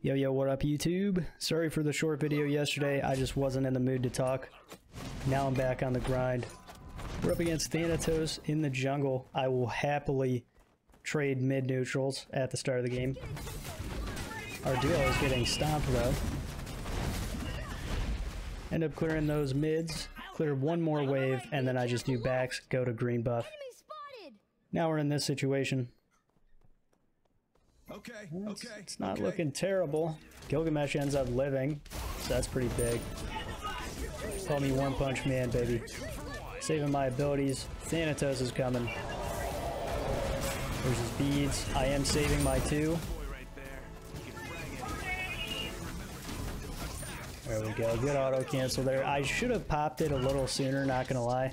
Yo, yo, what up, YouTube? Sorry for the short video yesterday. I just wasn't in the mood to talk. Now I'm back on the grind. We're up against Thanatos in the jungle. I will happily trade mid-neutrals at the start of the game. Our duo is getting stomped, though. End up clearing those mids, clear one more wave, and then I just do backs, go to green buff. Now we're in this situation. Okay, It's not looking terrible. Gilgamesh ends up living, so that's pretty big. Call me One Punch Man, baby. Saving my abilities. Thanatos is coming. There's his beads. I am saving my two. There we go. Good auto cancel there. I should have popped it a little sooner, not gonna lie.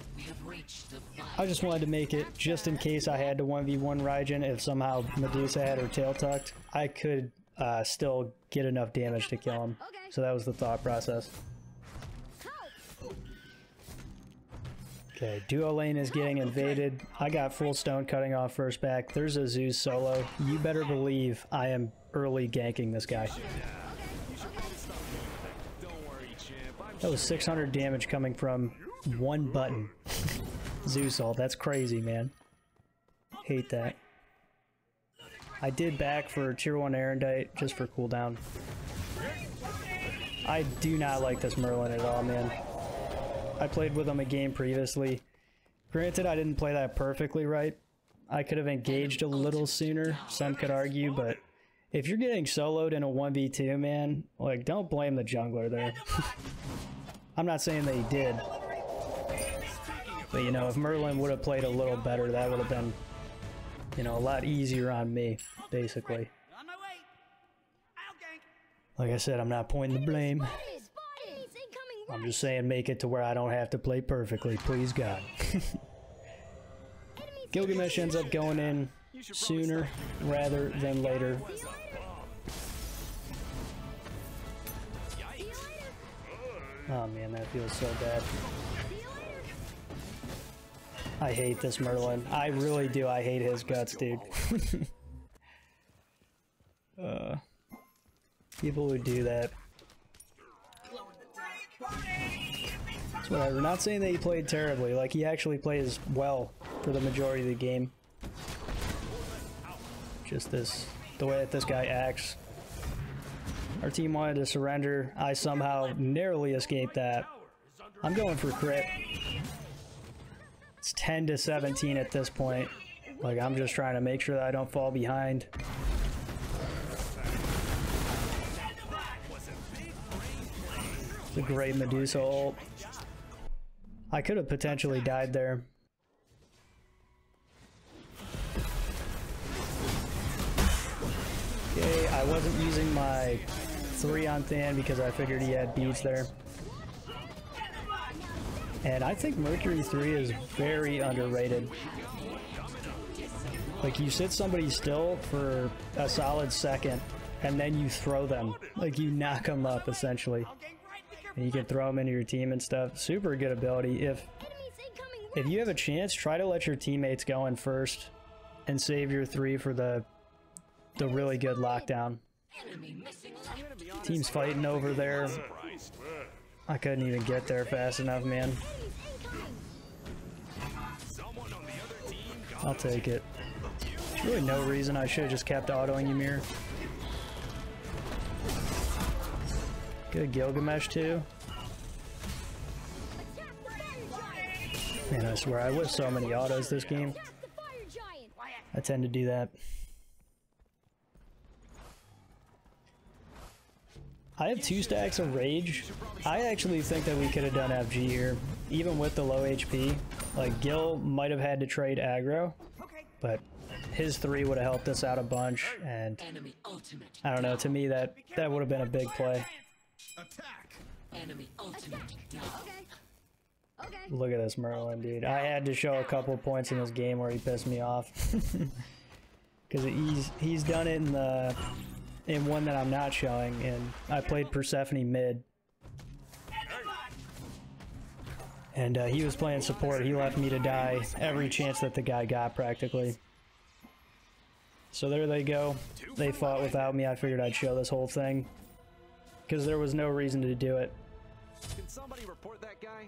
I just wanted to make it just in case I had to 1v1 Raijin. If somehow Medusa had her tail tucked, I could still get enough damage to kill him. So that was the thought process. Okay, duo lane is getting invaded. I got full stone cutting off first back. There's a Zeus solo. You better believe I am early ganking this guy. That was 600 damage coming from one button. Zeus ult, that's crazy, man. Hate that. I did back for tier 1 Erendite just for cooldown. I do not like this Merlin at all, man. I played with him a game previously. Granted, I didn't play that perfectly right. I could have engaged a little sooner, some could argue, but if you're getting soloed in a 1v2, man, like, don't blame the jungler there. I'm not saying that he did. But, you know, if Merlin would have played a little better, that would have been, you know, a lot easier on me, basically. Like I said, I'm not pointing the blame. I'm just saying make it to where I don't have to play perfectly, please God. Gilgamesh ends up going in sooner rather than later. Oh man, that feels so bad. I hate this Merlin. I really do. I hate his guts, dude. People who do that. It's whatever. Not saying that he played terribly. Like, he actually plays well for the majority of the game. Just this, the way that this guy acts. Our team wanted to surrender. I somehow narrowly escaped that. I'm going for crit. It's 10 to 17 at this point. Like, I'm just trying to make sure that I don't fall behind. It's a great Medusa ult. I could have potentially died there. Okay, I wasn't using my 3 on Than because I figured he had beads there. And I think Mercury 3 is very underrated. Like, you sit somebody still for a solid second, and then you throw them. Like, you knock them up, essentially. And you can throw them into your team and stuff. Super good ability. If you have a chance, try to let your teammates go in first and save your 3 for the really good lockdown. Team's fighting over there. I couldn't even get there fast enough, man. I'll take it. There's really no reason I should have just kept autoing Ymir. Good Gilgamesh too. Man, I swear I whip so many autos this game. I tend to do that. I have 2 stacks of Rage. I actually think that we could have done FG here, even with the low HP. Like, Gil might have had to trade aggro, but his 3 would have helped us out a bunch, and I don't know, to me that would have been a big play. Look at this Merlin, dude. I had to show a couple points in this game where he pissed me off. Because he's done it in one that I'm not showing, and I played Persephone mid. And he was playing support. He left me to die every chance that the guy got, practically. So there they go. They fought without me. I figured I'd show this whole thing because there was no reason to do it. Can somebody report that guy?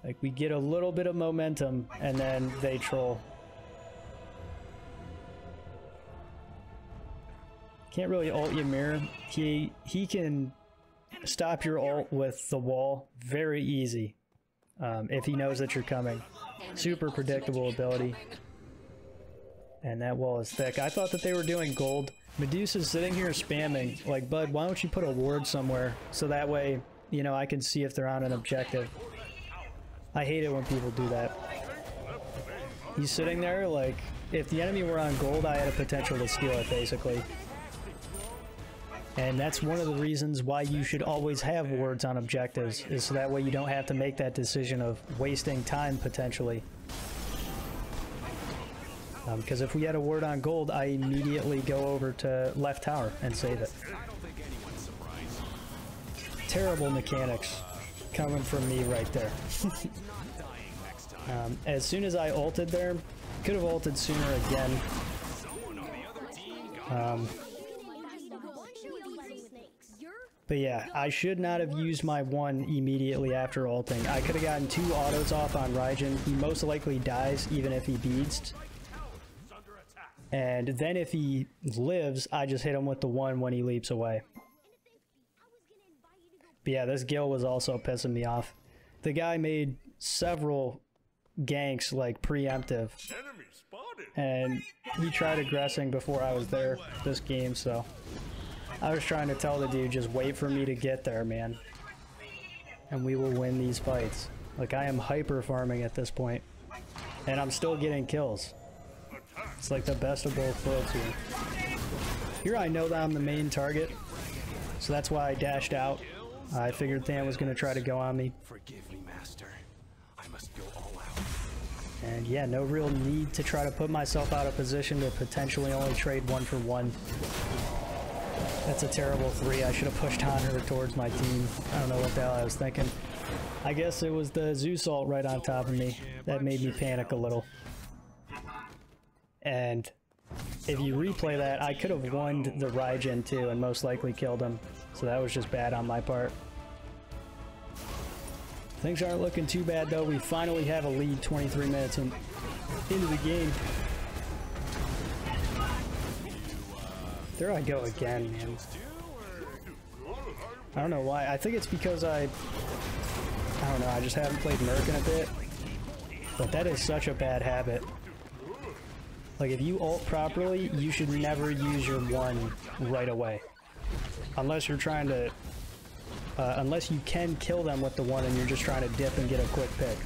Like, we get a little bit of momentum and then they troll. Can't really ult Ymir. He can stop your ult with the wall very easy if he knows that you're coming. Super predictable ability. And that wall is thick. I thought that they were doing gold. Medusa's sitting here spamming. Like, bud, why don't you put a ward somewhere so that way, you know, I can see if they're on an objective. I hate it when people do that. He's sitting there like, if the enemy were on gold, I had a potential to steal it, basically. And that's one of the reasons why you should always have wards on objectives, is so that way you don't have to make that decision of wasting time, potentially. Because if we had a ward on gold, I immediately go over to left tower and save it. Terrible mechanics coming from me right there. As soon as I ulted there, could have ulted sooner again. But yeah, I should not have used my 1 immediately after ulting. I could have gotten 2 autos off on Raijin. He most likely dies even if he beads. And then if he lives, I just hit him with the 1 when he leaps away. But yeah, this Gil was also pissing me off. The guy made several ganks like preemptive. And he tried aggressing before I was there this game, so I was trying to tell the dude, just wait for me to get there, man. And we will win these fights. Like, I am hyper farming at this point. And I'm still getting kills. It's like the best of both worlds here. Here I know that I'm the main target, so that's why I dashed out. I figured Than was going to try to go on me. Forgive me, master. I must go all out. And yeah, no real need to try to put myself out of position to potentially only trade 1 for 1. That's a terrible 3. I should have pushed on her towards my team. I don't know what the hell I was thinking. I guess it was the Zeus ult right on top of me. That made me panic a little. And if you replay that, I could have won the Raijin too and most likely killed him. So that was just bad on my part. Things aren't looking too bad though. We finally have a lead 23 minutes into the game. There I go again, man. I don't know why. I think it's because I don't know, I just haven't played Merc in a bit. But that is such a bad habit. Like, if you ult properly, you should never use your 1 right away. Unless you're trying to... unless you can kill them with the 1 and you're just trying to dip and get a quick pick.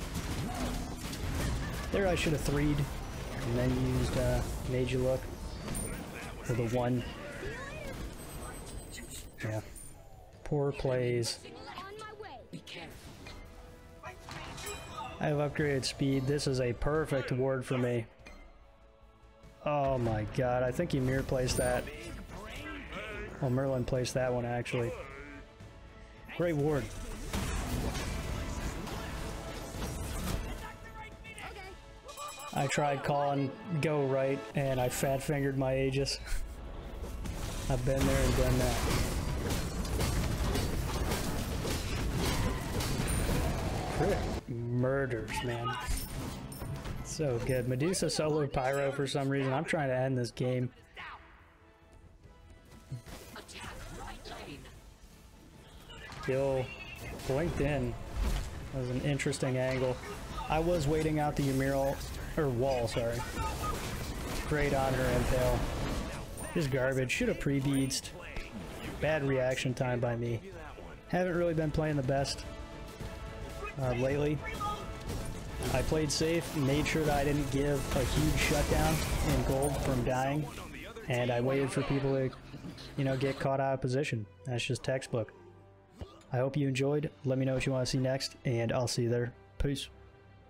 There I should have 3'd and then used Made You Look for the 1. Yeah. Poor plays. I have upgraded speed. This is a perfect ward for me. Oh my god, I think Ymir placed that. Well, Merlin placed that one, actually. Great ward. I tried calling go right, and I fat-fingered my Aegis. I've been there and done that. Crit murders, man. So good. Medusa soloed Pyro for some reason. I'm trying to end this game. Gil blinked in. That was an interesting angle. I was waiting out the Ymir ult, or wall, sorry. Great on her impale. Just garbage. Should have pre-beadsed. Bad reaction time by me. Haven't really been playing the best lately. I played safe, made sure that I didn't give a huge shutdown in gold from dying, and I waited for people to, you know, get caught out of position. That's just textbook. I hope you enjoyed. Let me know what you want to see next, and I'll see you there. Peace.